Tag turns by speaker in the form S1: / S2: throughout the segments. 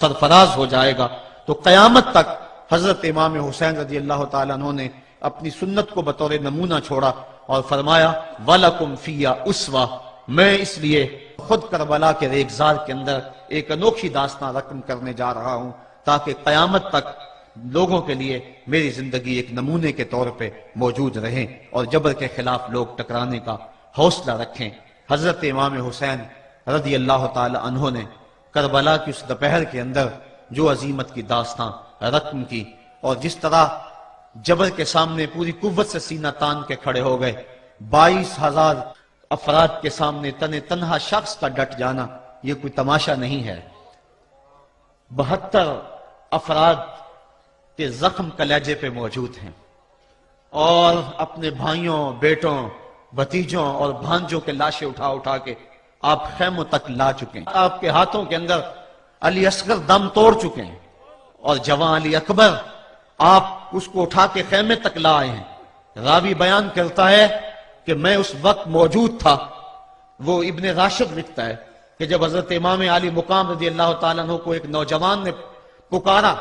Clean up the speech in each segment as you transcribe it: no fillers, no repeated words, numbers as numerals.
S1: سرفراز ہو جائے گا۔ تو قیامت تک حضرت امام حسین رضی اللہ تعالیٰ عنہ نے اپنی سنت کو بطور نمونہ چھوڑا اور فرمایا وَلَكُمْ فِيَّ أُسْوَةٌ، میں اس لیے خود کربلا کے ریگزار کے اندر ایک انوکھی داستان رقم کرنے جا رہا ہوں تاکہ قیامت تک لوگوں کے لیے میری زندگی ایک نمونے کے طور پہ موجود رہیں اور جبر کے خلاف لوگ ٹکرانے کا حوصلہ رکھیں۔ حضرت امام حسین رضی اللہ تعالی عنہ نے کربلا کی اس دوپہر کے اندر جو عظیمت کی داستان رقم کی اور جس طرح جبر کے سامنے پوری قوت سے سینہ تان کے کھڑے ہو گئے، 22,000 افراد کے سامنے تنہا شخص کا ڈٹ جانا یہ کوئی تماشا نہیں ہے۔ 72 افراد کے زخم کلیجے پہ موجود ہیں اور اپنے بھائیوں، بیٹوں، بھتیجوں اور بھانجوں کے لاشیں اٹھا اٹھا کے آپ خیموں تک لا چکے ہیں۔ آپ کے ہاتھوں کے اندر علی اصغر دم توڑ چکے ہیں اور جوان علی اکبر آپ اس کو اٹھا کے خیمے تک لا آئے ہیں۔ راوی بیان کرتا ہے کہ میں اس وقت موجود تھا۔ وہ ابن راشد لکھتا ہے کہ جب حضرت امام علی مقام رضی اللہ تعالیٰ عنہ کو ایک نوجوان نے پکارا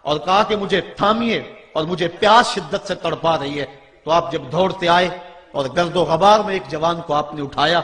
S1: اور کہا کہ مجھے تھامیے اور مجھے پیاس شدت سے تڑپا رہی ہے، تو آپ جب دوڑتے آئے اور گرد و غبار میں ایک جوان کو آپ نے اٹھایا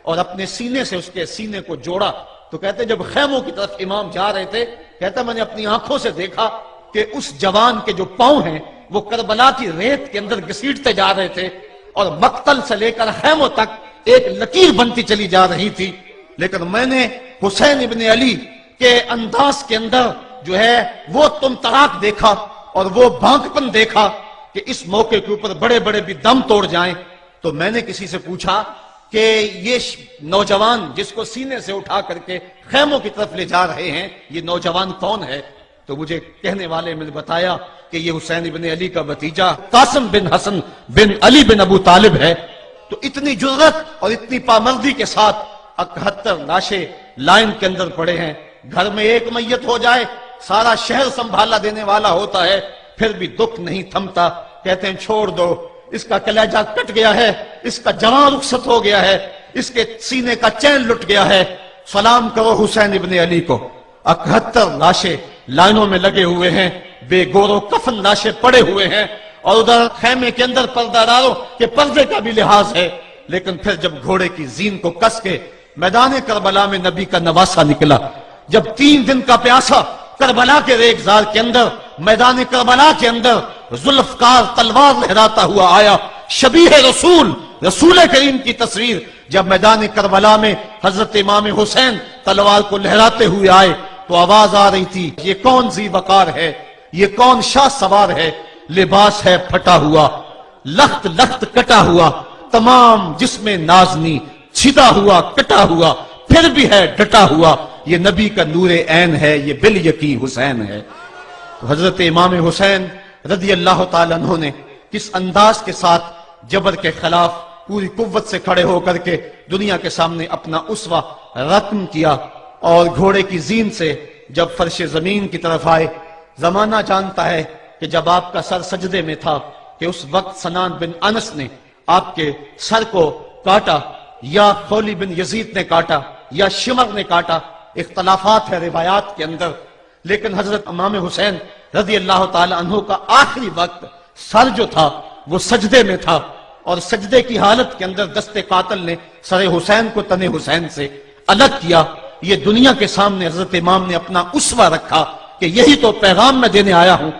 S1: اور اپنے سینے سے اس کے سینے کو جوڑا، تو کہتے جب خیموں کی طرف امام جا رہے تھے، کہتا میں نے اپنی آنکھوں سے دیکھا کہ اس جوان کے جو پاؤں ہیں وہ کربلا کی ریت کے اندر گھسیٹتے جا رہے تھے اور مقتل سے لے کر خیموں تک ایک لکیر بنتی چلی جا رہی تھی۔ لیکن میں نے حسین ابن علی کے انداز کے اندر جو ہے وہ تم تراک دیکھا اور وہ بھانکپن دیکھا کہ اس موقع کے اوپر بڑے بڑے بھی دم توڑ جائیں۔ تو میں نے کسی سے پوچھا کہ یہ نوجوان جس کو سینے سے اٹھا کر کے خیموں کی طرف لے جا رہے ہیں یہ نوجوان کون ہے؟ تو مجھے کہنے والے میں نے بتایا کہ یہ حسین ابن علی کا بھتیجا قاسم بن حسن بن علی بن ابو طالب ہے۔ تو اتنی جرأت اور اتنی پامردی کے ساتھ 71 لاشیں لائن کے اندر پڑے ہیں۔ گھر میں ایک میت ہو جائے سارا شہر سنبھالا دینے والا ہوتا ہے، پھر بھی دکھ نہیں تھمتا۔ کہتے ہیں چھوڑ دو، اس کا کلیجہ کٹ گیا ہے، اس کا جوان رخصت ہو گیا ہے، اس کے سینے کا چین لٹ گیا ہے، سلام کرو حسین ابن علی کو۔ 71 لاشیں لائنوں میں لگے ہوئے ہیں، بے گور و کفن لاشیں پڑے ہوئے ہیں، اور ادھر خیمے کے اندر پردہ ڈالو کہ پردے کا بھی لحاظ ہے۔ لیکن پھر جب گھوڑے کی زین کو کس کے میدان کربلا میں نبی کا نواسا نکلا، جب 3 دن کا پیاسا کربلا کے ریگزار کے اندر میدان کربلا کے اندر ذوالفقار تلوار لہراتا ہوا آیا، شبیہ رسول رسول کریم کی تصویر جب میدان کربلا میں حضرت امام حسین تلوار کو لہراتے ہوئے آئے تو آواز آ رہی تھی یہ کون ذی وقار ہے، یہ کون شاہ سوار ہے، لباس ہے پھٹا ہوا، لخت لخت کٹا ہوا، تمام جسم نازنی چھدا ہوا کٹا ہوا، پھر بھی ہے ڈٹا ہوا، یہ نبی کا نور عین ہے، یہ بالیقین حسین ہے۔ تو حضرت امام حسین رضی اللہ تعالیٰ عنہ نے کس انداز کے ساتھ جبر کے خلاف پوری قوت سے کھڑے ہو کر کے دنیا کے سامنے اپنا اسوہ رقم کیا، اور گھوڑے کی زین سے جب فرش زمین کی طرف آئے۔ زمانہ جانتا ہے کہ جب آپ کا سر سجدے میں تھا کہ اس وقت سنان بن انس نے آپ کے سر کو کاٹا، یا خولی بن یزید نے کاٹا، یا شمر نے کاٹا، اختلافات ہے روایات کے اندر، لیکن حضرت امام حسین رضی اللہ تعالی عنہ کا آخری وقت سر جو تھا وہ سجدے میں تھا، اور سجدے کی حالت کے اندر دست قاتل نے سر حسین کو تن حسین سے الگ کیا۔ یہ دنیا کے سامنے حضرت امام نے اپنا اسوہ رکھا کہ یہی تو پیغام میں دینے آیا ہوں،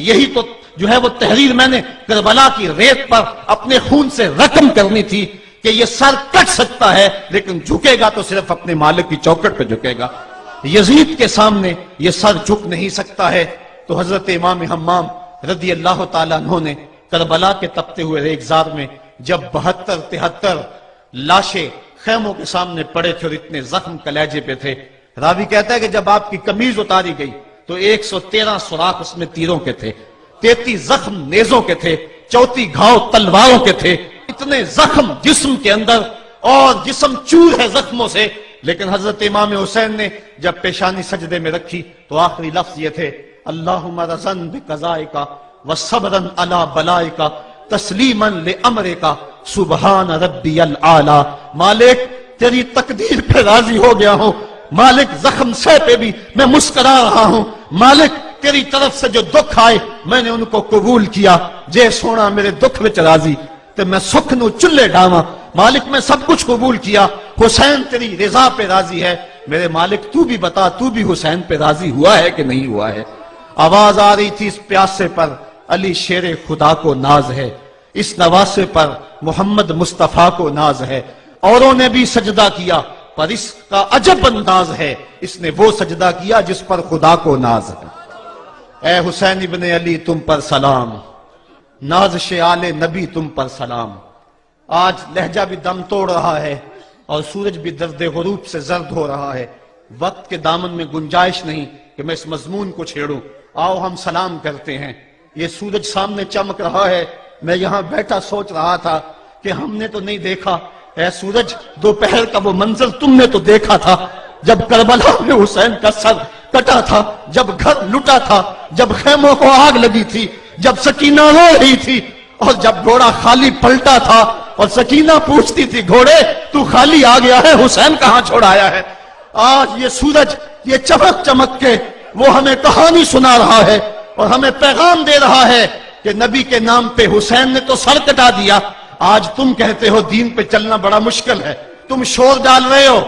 S1: یہی تو جو ہے وہ تحریر میں نے کربلا کی ریت پر اپنے خون سے رقم کرنی تھی کہ یہ سر کٹ سکتا ہے لیکن جھکے گا تو صرف اپنے مالک کی چوکٹ پہ جھکے گا، یزید کے سامنے یہ سر جھک نہیں سکتا ہے۔ تو حضرت امام حمام رضی اللہ تعالیٰ عنہ نے کربلا کے تپتے ہوئے ریگزار میں جب 72-73 لاشیں خیموں کے سامنے پڑے تھے اور اتنے زخم کلیجے پہ تھے، راوی کہتا ہے کہ جب آپ کی قمیض اتاری گئی تو 113 سوراخ اس میں تیروں کے تھے، 33 زخم نیزوں کے تھے، 34 گھاؤ تلواروں کے تھے، اتنے زخم جسم کے اندر اور جسم چور ہے زخموں سے۔ لیکن حضرت امام حسین نے جب پیشانی سجدے میں رکھی تو آخری لفظ یہ تھے اللہم رضن بقضائک وصبرن علی بلائک تسلیما لامرک سبحان ربی العالی، مالک تیری تقدیر پہ راضی ہو گیا ہوں، مالک زخم سے پہ بھی میں مسکرا رہا ہوں، مالک تیری طرف سے جو دکھ آئے میں نے ان کو قبول کیا، جے سونا میرے دکھ وچ راضی تے میں سکھ نو چلے ڈاواں، مالک میں سب کچھ قبول کیا، حسین تیری رضا پہ راضی ہے، میرے مالک تو بھی بتا تو بھی حسین پہ راضی ہوا ہے کہ نہیں ہوا ہے؟ آواز آ رہی تھی اس پیاسے پر علی شیر خدا کو ناز ہے، اس نواسے پر محمد مصطفیٰ کو ناز ہے، اوروں نے بھی سجدہ کیا پر اس کا عجب انداز ہے، اس نے وہ سجدہ کیا جس پر خدا کو ناز ہے۔ اے حسین ابن علی تم پر سلام، نازش آل نبی تم پر سلام۔ آج لہجہ بھی دم توڑ رہا ہے اور سورج بھی درد غروب سے زرد ہو رہا ہے، وقت کے دامن میں گنجائش نہیں کہ میں اس مضمون کو چھیڑوں، آؤ ہم سلام کرتے ہیں۔ یہ سورج سامنے چمک رہا ہے، میں یہاں بیٹھا سوچ رہا تھا کہ ہم نے تو نہیں دیکھا، اے سورج دوپہر کا وہ منظر تم نے تو دیکھا تھا جب کربلا میں حسین کا سر کٹا تھا، جب گھر لٹا تھا، جب خیموں کو آگ لگی تھی، جب سکینہ رو رہی تھی، اور جب گھوڑا خالی پلٹا تھا اور سکینہ پوچھتی تھی گھوڑے تو خالی آ گیا ہے، حسین کہاں چھوڑ آیا ہے؟ آج یہ سورج یہ چمک چمک کے وہ ہمیں کہانی سنا رہا ہے اور ہمیں پیغام دے رہا ہے کہ نبی کے نام پہ حسین نے تو سر کٹا دیا، آج تم کہتے ہو دین پہ چلنا بڑا مشکل ہے، تم شور ڈال رہے ہو،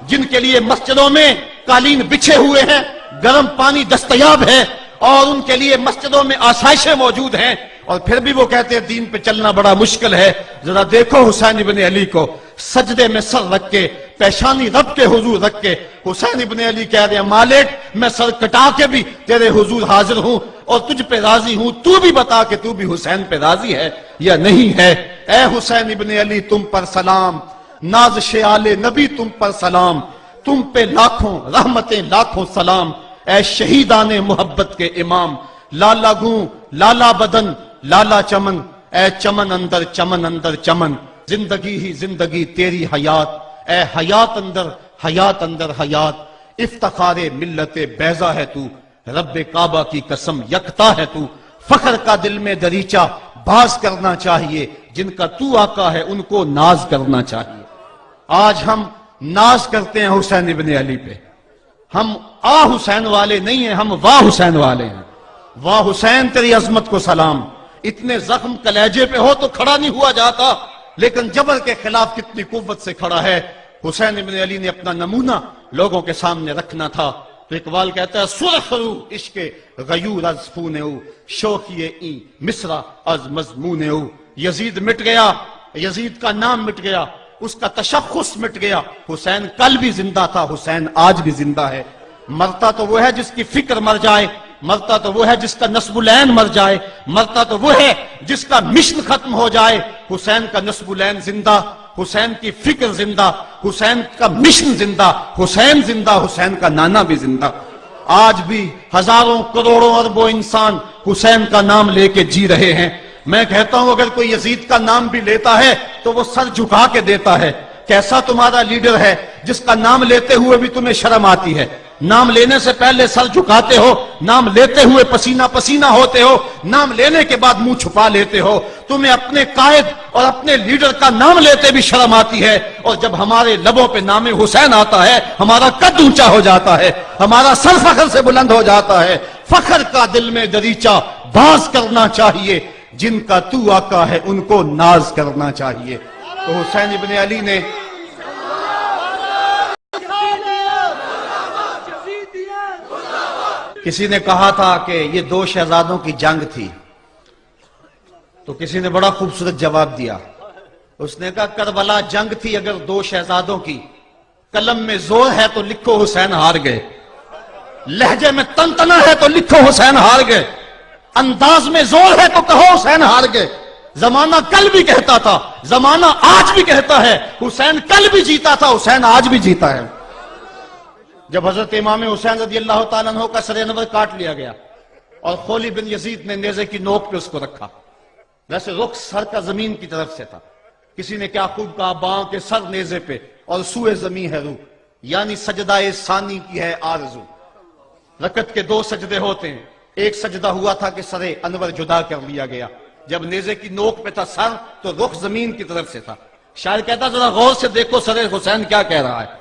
S1: جن کے لیے مسجدوں میں قالین بچھے ہوئے ہیں، گرم پانی دستیاب ہے اور ان کے لیے مسجدوں میں آسائشیں موجود ہیں، اور پھر بھی وہ کہتے ہیں دین پہ چلنا بڑا مشکل ہے۔ ذرا دیکھو حسین ابن علی کو سجدے میں سر رکھ کے، پیشانی رب کے حضور رکھ کے، حسین ابن علی کہہ رہے ہیں مالک میں سر کٹا کے بھی تیرے حضور حاضر ہوں اور تجھ پہ راضی ہوں، تو بھی بتا کہ تو بھی حسین پہ راضی ہے یا نہیں ہے۔ اے حسین ابن علی تم پر سلام، نازش آل نبی تم پر سلام، تم پہ لاکھوں رحمتیں لاکھوں سلام، اے شہیدان محبت کے امام، لالا گوں لالا بدن لالا چمن، اے چمن اندر چمن اندر چمن، زندگی ہی زندگی تیری حیات، اے حیات اندر حیات، افتخار ملت بیضا ہے تو، رب کعبہ کی قسم یکتا ہے تو، فخر کا دل میں دریچہ باز کرنا چاہیے، جن کا تو آقا ہے ان کو ناز کرنا چاہیے۔ آج ہم ناز کرتے ہیں حسین ابن علی پہ، ہم حسین والے نہیں ہیں، ہم واہ حسین والے ہیں۔ واہ حسین تیری عظمت کو سلام، اتنے زخم کلیجے پہ ہو تو کھڑا نہیں ہوا جاتا، لیکن جبر کے خلاف کتنی قوت سے کھڑا ہے۔ حسین ابن علی نے اپنا نمونہ لوگوں کے سامنے رکھنا تھا، تو اقبال کہتا ہے سرخ رو عشق غیور از خون او، شوخی این مصرع از مضمون او۔ یزید مٹ گیا، یزید کا نام مٹ گیا، اس کا تشخص مٹ گیا، حسین کل بھی زندہ تھا، حسین آج بھی زندہ ہے۔ مرتا تو وہ ہے جس کی فکر مر جائے، مرتا تو وہ ہے جس کا نصب العین مر جائے، مرتا تو وہ ہے جس کا مشن ختم ہو جائے۔ حسین کا نصب العین زندہ، حسین کی فکر زندہ، حسین کا مشن زندہ، حسین زندہ، حسین کا نانا بھی زندہ۔ آج بھی ہزاروں کروڑوں اربوں انسان حسین کا نام لے کے جی رہے ہیں۔ میں کہتا ہوں اگر کوئی یزید کا نام بھی لیتا ہے تو وہ سر جھکا کے دیتا ہے۔ کیسا تمہارا لیڈر ہے جس کا نام لیتے ہوئے بھی تمہیں شرم آتی ہے؟ نام لینے سے پہلے سر جھکاتے ہو، نام لیتے ہوئے پسینہ پسینہ ہوتے ہو، نام لینے کے بعد منہ چھپا لیتے ہو۔ تمہیں اپنے قائد اور اپنے لیڈر کا نام لیتے بھی شرم آتی ہے، اور جب ہمارے لبوں پہ نام حسین آتا ہے ہمارا قد اونچا ہو جاتا ہے، ہمارا سر فخر سے بلند ہو جاتا ہے۔ فخر کا دل میں دریچہ باز کرنا چاہیے، جن کا تو آقا ہے ان کو ناز کرنا چاہیے۔ تو حسین ابن علی نے کسی نے کہا تھا کہ یہ دو شہزادوں کی جنگ تھی، تو کسی نے بڑا خوبصورت جواب دیا، اس نے کہا کربلا جنگ تھی اگر دو شہزادوں کی، قلم میں زور ہے تو لکھو حسین ہار گئے، لہجے میں تنتنا ہے تو لکھو حسین ہار گئے، انداز میں زور ہے تو کہو حسین ہار گئے۔ زمانہ کل بھی کہتا تھا، زمانہ آج بھی کہتا ہے، حسین کل بھی جیتا تھا، حسین آج بھی جیتا ہے۔ جب حضرت امام حسین رضی اللہ تعالیٰ عنہ کا سر انور کاٹ لیا گیا اور خولی بن یزید نے نیزے کی نوک پہ اس کو رکھا، ویسے رخ سر کا زمین کی طرف سے تھا، کسی نے کیا خوب کہا باں کے سر نیزے پہ اور سوئے زمین ہے روح، یعنی سجدہ ثانی کی ہے آرزو۔ رکعت کے دو سجدے ہوتے ہیں، ایک سجدہ ہوا تھا کہ سر انور جدا کر لیا گیا، جب نیزے کی نوک پہ تھا سر تو رخ زمین کی طرف سے تھا۔ شاعر کہتا ذرا غور سے دیکھو سر حسین کیا کہہ رہا ہے،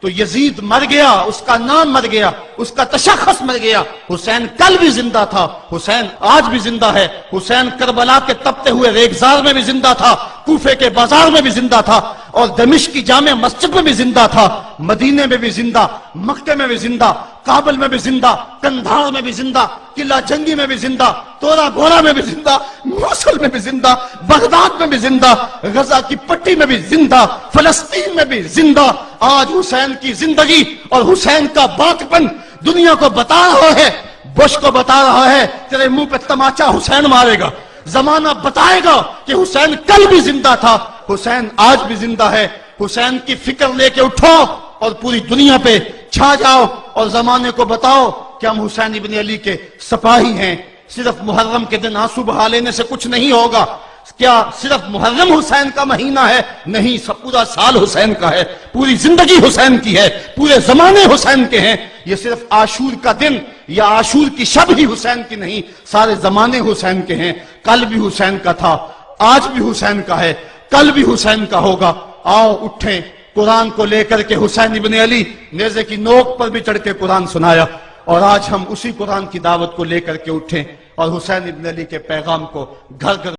S1: تو یزید مر گیا، اس کا نام مر گیا، اس کا تشخص مر گیا۔ حسین کل بھی زندہ تھا، حسین آج بھی زندہ ہے، حسین کربلا کے تپتے ہوئے ریگزار میں بھی زندہ تھا، کوفے کے بازار میں بھی زندہ تھا، اور دمشق کی جامع مسجد میں بھی زندہ تھا، مدینے میں بھی زندہ، مکہ میں بھی زندہ، کابل میں بھی زندہ، کندھار میں بھی زندہ، قلعہ جنگی میں بھی زندہ، تورا گھوڑا میں بھی زندہ، موصل میں بھی زندہ، بغداد میں بھی زندہ، غزہ کی پٹی میں بھی زندہ، فلسطین میں بھی زندہ۔ آج حسین کی زندگی اور حسین کا باقپن دنیا کو بتا رہا ہے، بش کو بتا رہا ہے تیرے منہ پہ تماچا حسین مارے گا۔ زمانہ بتائے گا کہ حسین کل بھی زندہ تھا، حسین آج بھی زندہ ہے۔ حسین کی فکر لے کے اٹھو اور پوری دنیا پہ چھا جاؤ اور زمانے کو بتاؤ کہ ہم حسین ابن علی کے سپاہی ہیں۔ صرف محرم کے دن آنسو بہا لینے سے کچھ نہیں ہوگا۔ کیا صرف محرم حسین کا مہینہ ہے؟ نہیں، پورا سال حسین کا ہے، پوری زندگی حسین کی ہے، پورے زمانے حسین کے ہیں۔ یہ صرف عاشور کا دن یا عاشور کی شب ہی حسین کی نہیں، سارے زمانے حسین کے ہیں۔ کل بھی حسین کا تھا، آج بھی حسین کا ہے، کل بھی حسین کا ہوگا۔ آؤ اٹھیں، قرآن کو لے کر کے حسین ابن علی نیزے کی نوک پر بھی چڑھ کے قرآن سنایا، اور آج ہم اسی قرآن کی دعوت کو لے کر کے اٹھیں اور حسین ابن علی کے پیغام کو گھر گھر